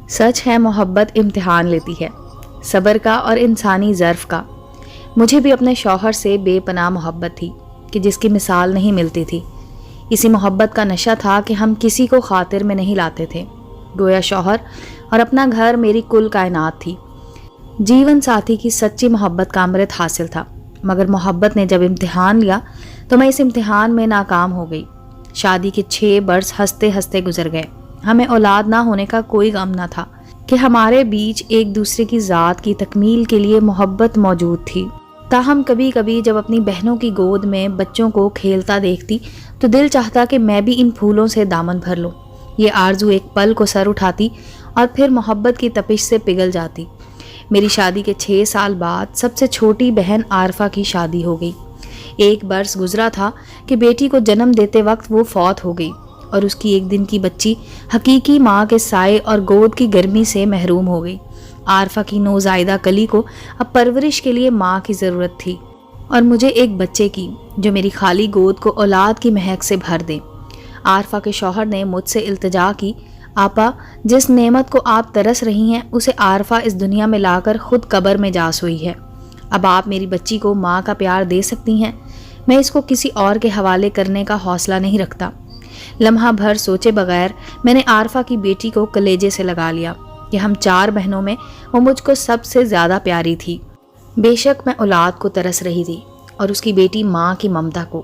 سچ ہے محبت امتحان لیتی ہے، صبر کا اور انسانی ظرف کا۔ مجھے بھی اپنے شوہر سے بے پناہ محبت تھی کہ جس کی مثال نہیں ملتی تھی۔ اسی محبت کا نشہ تھا کہ ہم کسی کو خاطر میں نہیں لاتے تھے، گویا شوہر اور اپنا گھر میری کل کائنات تھی۔ جیون ساتھی کی سچی محبت کا امرت حاصل تھا، مگر محبت نے جب امتحان لیا تو میں اس امتحان میں ناکام ہو گئی۔ شادی کے 6 برس ہنستے ہنستے گزر گئے۔ ہمیں اولاد نہ ہونے کا کوئی غم نہ تھا کہ ہمارے بیچ ایک دوسرے کی ذات کی تکمیل کے لیے محبت موجود تھی۔ تاہم کبھی کبھی جب اپنی بہنوں کی گود میں بچوں کو کھیلتا دیکھتی تو دل چاہتا کہ میں بھی ان پھولوں سے دامن بھر لوں۔ یہ آرزو ایک پل کو سر اٹھاتی اور پھر محبت کی تپش سے پگھل جاتی۔ میری شادی کے 6 سال بعد سب سے چھوٹی بہن عارفہ کی شادی ہو گئی۔ 1 برس گزرا تھا کہ بیٹی کو جنم دیتے وقت وہ فوت ہو گئی اور اس کی 1 دن کی بچی حقیقی ماں کے سائے اور گود کی گرمی سے محروم ہو گئی۔ عارفہ کی نوزائیدہ کلی کو اب پرورش کے لیے ماں کی ضرورت تھی اور مجھے ایک بچے کی جو میری خالی گود کو اولاد کی مہک سے بھر دے۔ عارفہ کے شوہر نے مجھ سے التجا کی، آپا جس نعمت کو آپ ترس رہی ہیں اسے عارفہ اس دنیا میں لا کر خود قبر میں جا سوئی ہے۔ اب آپ میری بچی کو ماں کا پیار دے سکتی ہیں، میں اس کو کسی اور کے حوالے کرنے کا حوصلہ نہیں رکھتا۔ لمحہ بھر سوچے بغیر میں نے عارفہ کی بیٹی کو کلیجے سے لگا لیا کہ ہم 4 بہنوں میں وہ مجھ کو سب سے زیادہ پیاری تھی۔ بے شک میں اولاد کو ترس رہی تھی اور اس کی بیٹی ماں کی ممتا کو۔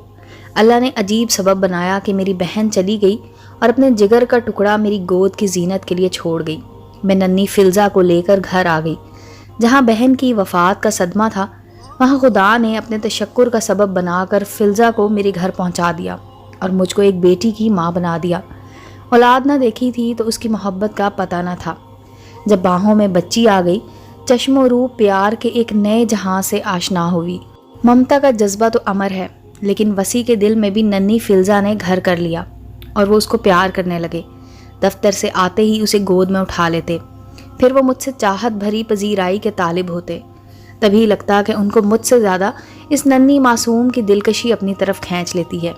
اللہ نے عجیب سبب بنایا کہ میری بہن چلی گئی اور اپنے جگر کا ٹکڑا میری گود کی زینت کے لیے چھوڑ گئی۔ میں ننھی فلزہ کو لے کر گھر آ گئی۔ جہاں بہن کی وفات کا صدمہ تھا وہاں خدا نے اپنے تشکر کا سبب بنا کر فلزہ کو میرے گھر پہنچا دیا اور مجھ کو ایک بیٹی کی ماں بنا دیا۔ اولاد نہ دیکھی تھی تو اس کی محبت کا پتہ نہ تھا۔ جب باہوں میں بچی آ گئی، چشم و رو پیار کے ایک نئے جہاں سے آشنا ہوئی۔ ممتا کا جذبہ تو امر ہے، لیکن وسیع کے دل میں بھی ننھی فلزہ نے گھر کر لیا اور وہ اس کو پیار کرنے لگے۔ دفتر سے آتے ہی اسے گود میں اٹھا لیتے، پھر وہ مجھ سے چاہت بھری پذیرائی کے طالب ہوتے۔ تبھی لگتا کہ ان کو مجھ سے زیادہ اس ننھی معصوم کی دلکشی اپنی طرف کھینچ لیتی ہے۔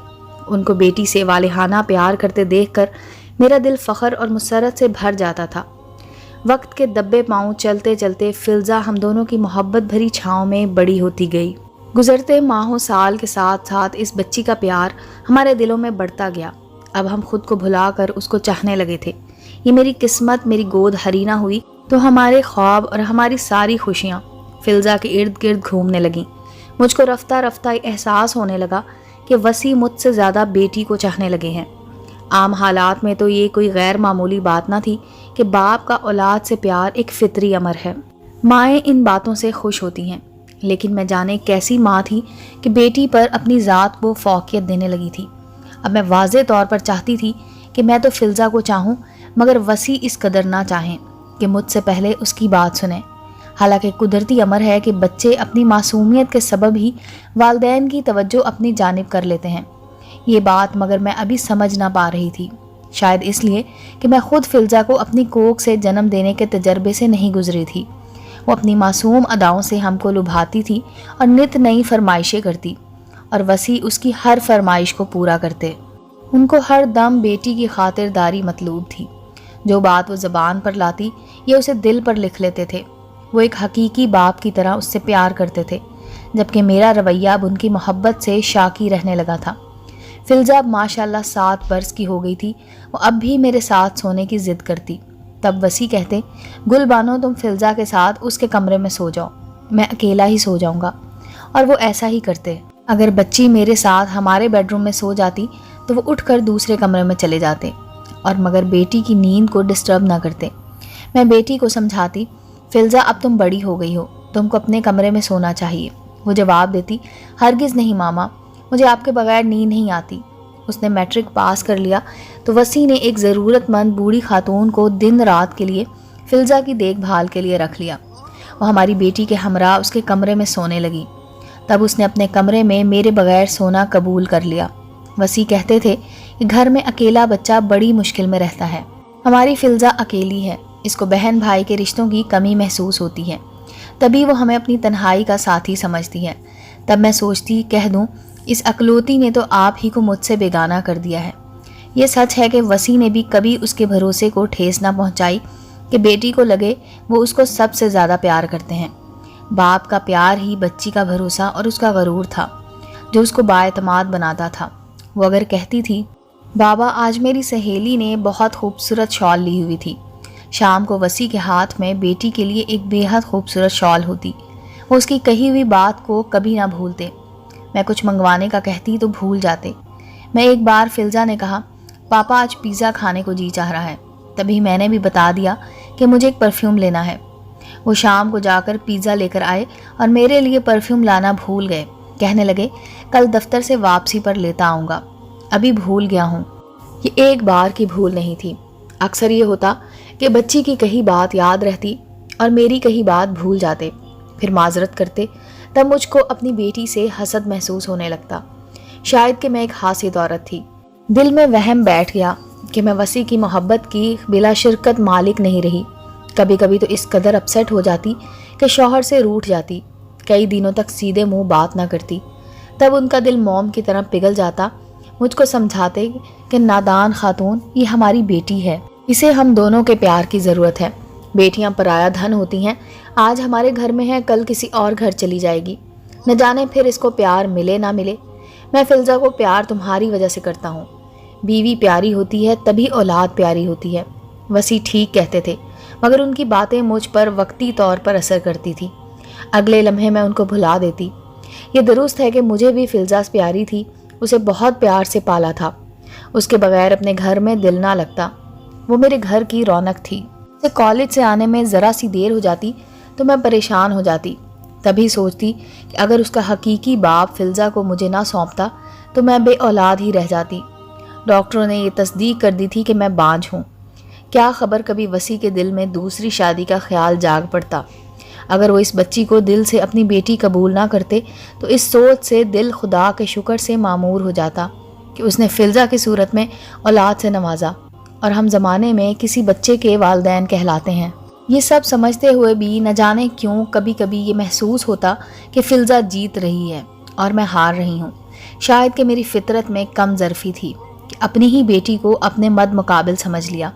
ان کو بیٹی سے والہانہ پیار کرتے دیکھ کر میرا دل فخر اور مسرت سے بھر جاتا تھا۔ وقت کے دبے پاؤں چلتے چلتے فلزہ ہم دونوں کی محبت بھری چھاؤں میں بڑی ہوتی گئی۔ گزرتے ماہوں سال کے ساتھ ساتھ اس بچی کا پیار ہمارے دلوں میں بڑھتا گیا۔ اب ہم خود کو بھلا کر اس کو چاہنے لگے تھے۔ یہ میری قسمت میری گود ہری نہ ہوئی تو ہمارے خواب اور ہماری ساری خوشیاں فلزہ کے ارد گرد گھومنے لگیں۔ مجھ کو رفتہ رفتہ احساس ہونے لگا کہ وسیع مجھ سے زیادہ بیٹی کو چاہنے لگے ہیں۔ عام حالات میں تو یہ کوئی غیر معمولی بات نہ تھی کہ باپ کا اولاد سے پیار ایک فطری امر ہے۔ مائیں ان باتوں سے خوش ہوتی ہیں، لیکن میں جانے کیسی ماں تھی کہ بیٹی پر اپنی ذات کو فوقیت دینے لگی تھی۔ اب میں واضح طور پر چاہتی تھی کہ میں تو فلزہ کو چاہوں مگر وسیع اس قدر نہ چاہیں کہ مجھ سے پہلے اس کی بات سنیں۔ حالانکہ قدرتی امر ہے کہ بچے اپنی معصومیت کے سبب ہی والدین کی توجہ اپنی جانب کر لیتے ہیں۔ یہ بات مگر میں ابھی سمجھ نہ پا رہی تھی، شاید اس لیے کہ میں خود فلزہ کو اپنی کوکھ سے جنم دینے کے تجربے سے نہیں گزری تھی۔ وہ اپنی معصوم اداؤں سے ہم کو لبھاتی تھی اور نت نئی فرمائشیں کرتی اور وسیع اس کی ہر فرمائش کو پورا کرتے۔ ان کو ہر دم بیٹی کی خاطرداری مطلوب تھی۔ جو بات وہ زبان پر لاتی یہ اسے دل پر لکھ لیتے تھے۔ وہ ایک حقیقی باپ کی طرح اس سے پیار کرتے تھے، جبکہ میرا رویہ اب ان کی محبت سے شاکی رہنے لگا تھا۔ فلزہ اب ماشاءاللہ 7 برس کی ہو گئی تھی۔ وہ اب بھی میرے ساتھ سونے کی ضد کرتی۔ تب وسیع کہتے، گل بانو تم فلزہ کے ساتھ اس کے کمرے میں سو جاؤ، میں اکیلا ہی سو جاؤں گا، اور وہ ایسا ہی کرتے۔ اگر بچی میرے ساتھ ہمارے بیڈ روم میں سو جاتی تو وہ اٹھ کر دوسرے کمرے میں چلے جاتے اور مگر بیٹی کی نیند کو ڈسٹرب نہ کرتے۔ میں بیٹی کو سمجھاتی، فلزہ اب تم بڑی ہو گئی ہو، تم کو اپنے کمرے میں سونا چاہیے۔ وہ جواب دیتی، ہرگز نہیں ماما، مجھے آپ کے بغیر نیند نہیں آتی۔ اس نے میٹرک پاس کر لیا تو وسیع نے ایک ضرورت مند بوڑھی خاتون کو دن رات کے لیے فلزہ کی دیکھ بھال کے لیے رکھ لیا۔ وہ ہماری بیٹی کے ہمراہ اس کے کمرے میں سونے لگی۔ تب اس نے اپنے کمرے میں میرے بغیر سونا قبول کر لیا۔ وسیع کہتے تھے کہ گھر میں اکیلا بچہ بڑی مشکل میں رہتا ہے۔ ہماری فلزہ اکیلی ہے، اس کو بہن بھائی کے رشتوں کی کمی محسوس ہوتی ہے، تبھی وہ ہمیں اپنی تنہائی کا ساتھی سمجھتی ہے۔ تب میں سوچتی کہہ دوں، اس اکلوتی نے تو آپ ہی کو مجھ سے بیگانہ کر دیا ہے۔ یہ سچ ہے کہ وسیع نے بھی کبھی اس کے بھروسے کو ٹھیس نہ پہنچائی، کہ بیٹی کو لگے وہ اس کو سب سے زیادہ پیار کرتے ہیں۔ باپ کا پیار ہی بچی کا بھروسہ اور اس کا غرور تھا جو اس کو بااعتماد بناتا تھا۔ وہ اگر کہتی تھی بابا آج میری سہیلی نے بہت خوبصورت شال لی ہوئی تھی، شام کو وسیع کے ہاتھ میں بیٹی کے لیے ایک بے حد خوبصورت شال ہوتی۔ وہ اس کی کہی ہوئی بات کو کبھی نہ بھولتے۔ میں کچھ منگوانے کا کہتی تو بھول جاتے۔ میں ایک بار فلزا نے کہا پاپا آج پیزا کھانے کو جی چاہ رہا ہے، تبھی میں نے بھی بتا دیا کہ مجھے ایک پرفیوم لینا ہے۔ وہ شام کو جا کر پیزا لے کر آئے اور میرے لیے پرفیوم لانا بھول گئے۔ کہنے لگے کل دفتر سے واپسی پر لیتا آؤں گا، ابھی بھول گیا ہوں۔ یہ ایک بار کی بھول نہیں تھی، اکثر یہ ہوتا کہ بچی کی کہی بات یاد رہتی اور میری کہی بات بھول جاتے، پھر معذرت کرتے۔ تب مجھ کو اپنی بیٹی سے حسد محسوس ہونے لگتا، شاید کہ میں ایک حاسد عورت تھی۔ دل میں وہم بیٹھ گیا کہ میں وسیع کی محبت کی بلا شرکت مالک نہیں رہی۔ کبھی کبھی تو اس قدر اپسیٹ ہو جاتی کہ شوہر سے روٹھ جاتی، کئی دنوں تک سیدھے منہ بات نہ کرتی۔ تب ان کا دل موم کی طرح پگھل جاتا، مجھ کو سمجھاتے کہ نادان خاتون یہ ہماری بیٹی ہے، اسے ہم دونوں کے پیار کی ضرورت ہے۔ بیٹیاں پرایا دھن ہوتی ہیں، آج ہمارے گھر میں ہے کل کسی اور گھر چلی جائے گی، نہ جانے پھر اس کو پیار ملے نہ ملے۔ میں فلزا کو پیار تمہاری وجہ سے کرتا ہوں۔ بیوی پیاری ہوتی ہے تبھی اولاد پیاری ہوتی ہے۔ وسیع ٹھیک کہتے تھے، مگر ان کی باتیں مجھ پر وقتی طور پر اثر کرتی تھی، اگلے لمحے میں ان کو بھلا دیتی۔ یہ درست ہے کہ مجھے بھی فلزا پیاری تھی، اسے بہت پیار سے پالا تھا، اس کے بغیر اپنے گھر میں دل نہ لگتا۔ وہ میرے گھر کی رونق تھی۔ اسے کالج سے آنے میں ذرا سی دیر ہو جاتی تو میں پریشان ہو جاتی، تبھی سوچتی کہ اگر اس کا حقیقی باپ فلزا کو مجھے نہ سونپتا تو میں بے اولاد ہی رہ جاتی۔ ڈاکٹروں نے یہ تصدیق کر دی تھی کہ میں بانجھ ہوں۔ کیا خبر کبھی وسیع کے دل میں دوسری شادی کا خیال جاگ پڑتا۔ اگر وہ اس بچی کو دل سے اپنی بیٹی قبول نہ کرتے تو اس سوچ سے دل خدا کے شکر سے معمور ہو جاتا کہ اس نے فلزا کی صورت میں اولاد سے نوازا، اور ہم زمانے میں کسی بچے کے والدین کہلاتے ہیں۔ یہ سب سمجھتے ہوئے بھی نہ جانے کیوں کبھی کبھی یہ محسوس ہوتا کہ فلزا جیت رہی ہے اور میں ہار رہی ہوں۔ شاید کہ میری فطرت میں کم ظرفی تھی کہ اپنی ہی بیٹی کو اپنے مد مقابل سمجھ لیا۔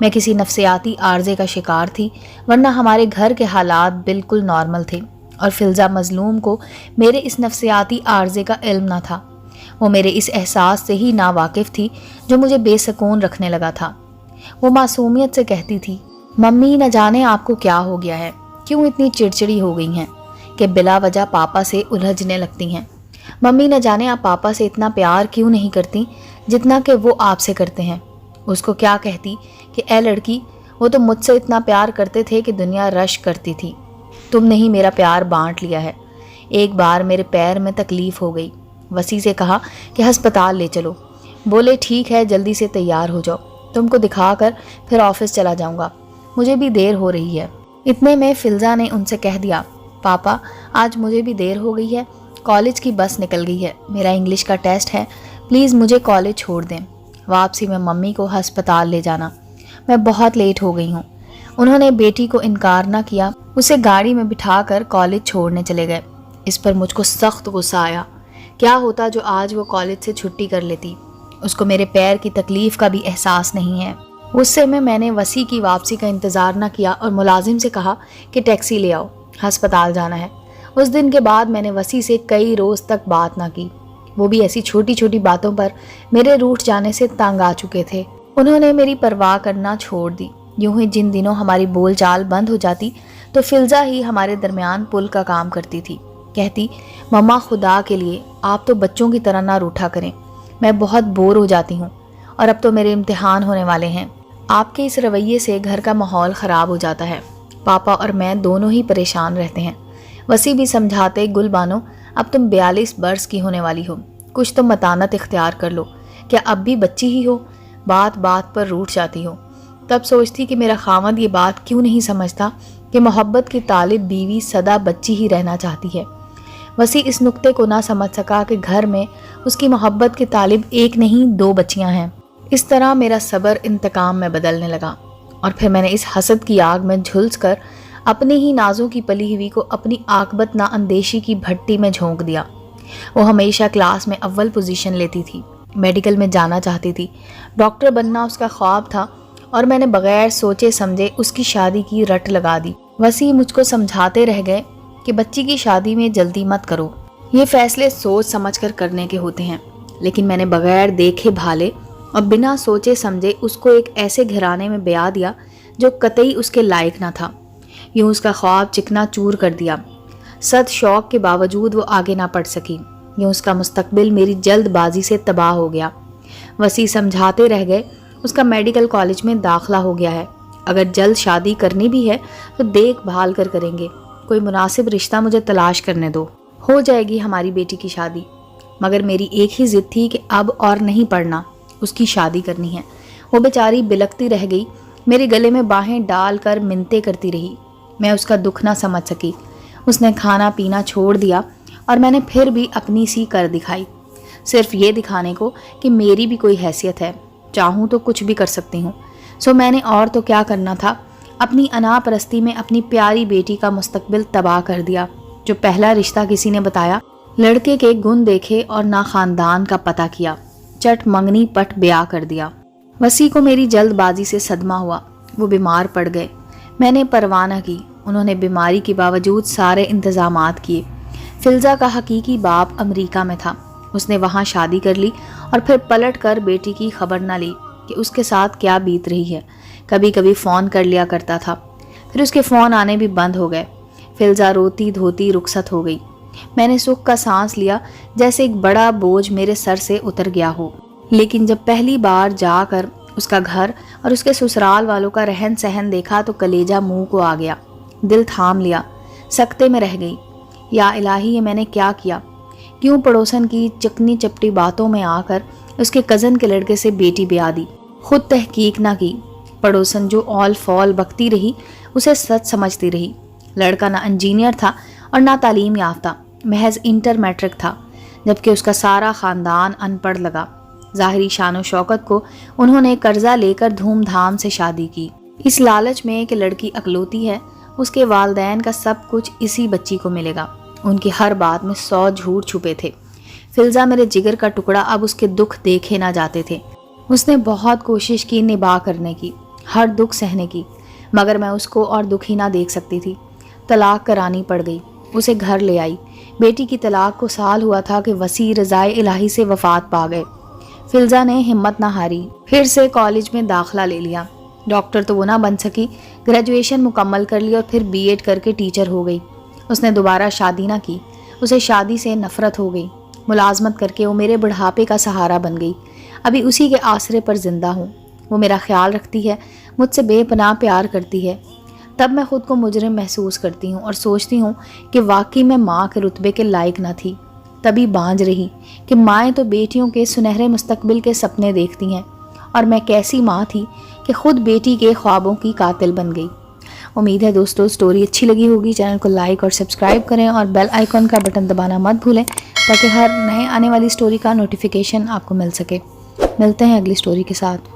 میں کسی نفسیاتی عارضے کا شکار تھی، ورنہ ہمارے گھر کے حالات بالکل نارمل تھے، اور فلزا مظلوم کو میرے اس نفسیاتی عارضے کا علم نہ تھا۔ وہ میرے اس احساس سے ہی ناواقف تھی جو مجھے بے سکون رکھنے لگا تھا۔ وہ معصومیت سے کہتی تھی ممی نہ جانے آپ کو کیا ہو گیا ہے، کیوں اتنی چڑچڑی ہو گئی ہیں کہ بلا وجہ پاپا سے الجھنے لگتی ہیں۔ ممی نہ جانے آپ پاپا سے اتنا پیار کیوں نہیں کرتی جتنا کہ وہ آپ سے کرتے ہیں۔ اس کو کیا کہتی کہ اے لڑکی، وہ تو مجھ سے اتنا پیار کرتے تھے کہ دنیا رش کرتی تھی، تم نے ہی میرا پیار بانٹ لیا ہے۔ ایک بار میرے پیر میں تکلیف ہو گئی، وسیع سے کہا کہ ہسپتال لے چلو۔ بولے ٹھیک ہے، جلدی سے تیار ہو جاؤ، تم کو دکھا کر پھر آفس چلا جاؤں گا، مجھے بھی دیر ہو رہی ہے۔ اتنے میں فلزا نے ان سے کہہ دیا پاپا آج مجھے بھی دیر ہو گئی ہے، کالج کی بس نکل گئی ہے، میرا انگلش کا ٹیسٹ ہے، پلیز مجھے کالج چھوڑ دیں، واپسی میں ممی کو ہسپتال لے جانا، میں بہت لیٹ ہو گئی ہوں۔ انہوں نے بیٹی کو انکار نہ کیا، اسے گاڑی میں بٹھا کر کالج چھوڑنے چلے گئے۔ اس پر مجھ کو سخت غصہ آیا۔ کیا ہوتا جو آج وہ کالج سے چھٹی کر لیتی، اس کو میرے پیر کی تکلیف کا بھی احساس نہیں ہے۔ غصے میں نے وسیع کی واپسی کا انتظار نہ کیا اور ملازم سے کہا کہ ٹیکسی لے آؤ، ہسپتال جانا ہے۔ اس دن کے بعد میں نے وسیع سے کئی روز تک بات نہ کی، وہ بھی ایسی چھوٹی چھوٹی باتوں پر میرے روٹھ جانے سے تنگ آ چکے تھے۔ انہوں نے میری پرواہ کرنا چھوڑ دی۔ یوں ہی جن دنوں ہماری بول چال بند ہو جاتی تو فلزا ہی ہمارے درمیان پل کا کام کرتی تھی۔ کہتی مما خدا کے لیے آپ تو بچوں کی طرح نہ روٹھا کریں، میں بہت بور ہو جاتی ہوں، اور اب تو میرے امتحان ہونے والے ہیں۔ آپ کے اس رویے سے گھر کا ماحول خراب ہو جاتا ہے، پاپا اور میں دونوں ہی پریشان رہتے ہیں۔ وسیع بھی سمجھاتے گل بانو اب تم 42 برس کی ہونے والی ہو، کچھ تو متانت اختیار کر لو، کیا اب بھی بچی ہی ہو، بات بات پر روٹھ جاتی ہو۔ تب سوچتی کہ میرا خاوند یہ بات کیوں نہیں سمجھتا کہ محبت کی طالب بیوی سدا بچی ہی رہنا چاہتی ہے۔ وسیع اس نقطے کو نہ سمجھ سکا کہ گھر میں اس کی محبت کی طالب ایک نہیں 2 بچیاں ہیں۔ اس طرح میرا صبر انتقام میں بدلنے لگا، اور پھر میں نے اس حسد کی آگ میں جھلس کر اپنی ہی نازوں کی پلی ہوئی کو اپنی عاقبت نا اندیشی کی بھٹی میں جھونک دیا۔ وہ ہمیشہ کلاس میں اول پوزیشن لیتی تھی، میڈیکل میں جانا چاہتی تھی، ڈاکٹر بننا اس کا خواب تھا، اور میں نے بغیر سوچے سمجھے اس کی شادی کی رٹ لگا دی۔ وسیع مجھ کو سمجھاتے رہ گئے کہ بچی کی شادی میں جلدی مت کرو، یہ فیصلے سوچ سمجھ کر کرنے کے ہوتے ہیں، لیکن میں نے بغیر دیکھے بھالے اور بنا سوچے سمجھے اس کو ایک ایسے گھرانے میں بیاہ دیا جو قطعی اس کے لائق نہ تھا۔ یوں اس کا خواب چکنا چور کر دیا۔ صد شوق کے باوجود وہ آگے نہ بڑھ سکی۔ یوں اس کا مستقبل میری جلد بازی سے تباہ ہو گیا۔ وسیع سمجھاتے رہ گئے اس کا میڈیکل کالج میں داخلہ ہو گیا ہے، اگر جلد شادی کرنی بھی ہے تو دیکھ بھال کر کریں گے، کوئی مناسب رشتہ مجھے تلاش کرنے دو، ہو جائے گی ہماری بیٹی کی شادی۔ مگر میری ایک ہی ضد تھی کہ اب اور نہیں پڑھنا، اس کی شادی کرنی ہے۔ وہ بیچاری بلکتی رہ گئی، میرے گلے میں باہیں ڈال کر منتیں کرتی رہی۔ میں اس کا دکھ نہ سمجھ سکی۔ اس نے کھانا پینا چھوڑ دیا اور میں نے پھر بھی اپنی سی کر دکھائی، صرف یہ دکھانے کو کہ میری بھی کوئی حیثیت ہے، چاہوں تو کچھ بھی کر سکتی ہوں۔ سو میں نے اور تو کیا کرنا تھا، اپنی انا پرستی میں اپنی پیاری بیٹی کا مستقبل تباہ کر دیا۔ جو پہلا رشتہ کسی نے بتایا، لڑکے کے گن دیکھے اور نہ خاندان کا پتہ کیا، چٹ منگنی پٹ بیاہ کر دیا۔ وسیع کو میری جلد بازی سے صدمہ ہوا، وہ بیمار پڑ گئے۔ میں نے پرواہ نہ کی، انہوں نے بیماری کے باوجود سارے انتظامات کیے۔ فلزہ کا حقیقی باپ امریکہ میں تھا، اس نے وہاں شادی کر لی اور پھر پلٹ کر بیٹی کی خبر نہ لی کہ اس کے ساتھ کیا بیت رہی ہے۔ کبھی کبھی فون کر لیا کرتا تھا، پھر اس کے فون آنے بھی بند ہو گئے۔ فلزہ روتی دھوتی رخصت ہو گئی۔ میں نے سکھ کا سانس لیا، جیسے ایک بڑا بوجھ میرے سر سے اتر گیا ہو۔ لیکن جب پہلی بار جا کر اس کا گھر اور اس کے سسرال والوں کا رہن سہن دیکھا تو کلیجہ منہ کو آ گیا، دل تھام لیا، سکتے میں رہ گئی۔ یا الہی، یہ میں نے کیا کیا؟ کیوں پڑوسن کی چکنی چپٹی باتوں میں آ کر اس کے کزن کے لڑکے سے بیٹی بیاہ دی؟ خود تحقیق نہ کی۔ پڑوسن جو اول فول بکتی رہی اسے سچ سمجھتی رہی۔ لڑکا نہ انجینئر تھا اور نہ تعلیم یافتہ، محض انٹر میٹرک تھا، جبکہ اس کا سارا خاندان ان پڑھ لگا۔ ظاہری شان و شوکت کو انہوں نے قرضہ لے کر دھوم دھام سے شادی کی، اس لالچ میں کہ لڑکی اکلوتی ہے، اس کے والدین کا سب کچھ اسی بچی کو ملے گا۔ ان کی ہر بات میں 100 جھوٹ چھپے تھے۔ فلزہ میرے جگر کا ٹکڑا، اب اس کے دکھ دیکھے نہ جاتے تھے۔ اس نے بہت کوشش کی نباہ کرنے کی، ہر دکھ سہنے کی، مگر میں اس کو اور دکھی نہ دیکھ سکتی تھی۔ طلاق کرانی پڑ گئی، اسے گھر لے آئی۔ بیٹی کی طلاق کو سال ہوا تھا کہ وسیع رضائے الہی سے وفات پا گئے۔ فلزہ نے ہمت نہ ہاری، پھر سے کالج میں داخلہ لے لیا۔ ڈاکٹر تو وہ نہ بن سکی، گریجویشن مکمل کر لی اور پھر بی ایڈ کر کے ٹیچر ہو گئی۔ اس نے دوبارہ شادی نہ کی، اسے شادی سے نفرت ہو گئی۔ ملازمت کر کے وہ میرے بڑھاپے کا سہارا بن گئی، ابھی اسی کے آسرے پر زندہ ہوں۔ وہ میرا خیال رکھتی ہے، مجھ سے بے پناہ پیار کرتی ہے۔ تب میں خود کو مجرم محسوس کرتی ہوں اور سوچتی ہوں کہ واقعی میں ماں کے رتبے کے لائق نہ تھی۔ تبھی بانجھ رہی کہ مائیں تو بیٹیوں کے سنہرے مستقبل کے سپنے دیکھتی ہیں، اور میں کیسی ماں تھی کہ خود بیٹی کے خوابوں کی قاتل بن گئی۔ امید ہے دوستو سٹوری اچھی لگی ہوگی۔ چینل کو لائک اور سبسکرائب کریں اور بیل آئیکن کا بٹن دبانا مت بھولیں تاکہ ہر نئے آنے والی سٹوری کا نوٹیفیکیشن آپ کو مل سکے۔ ملتے ہیں اگلی سٹوری کے ساتھ۔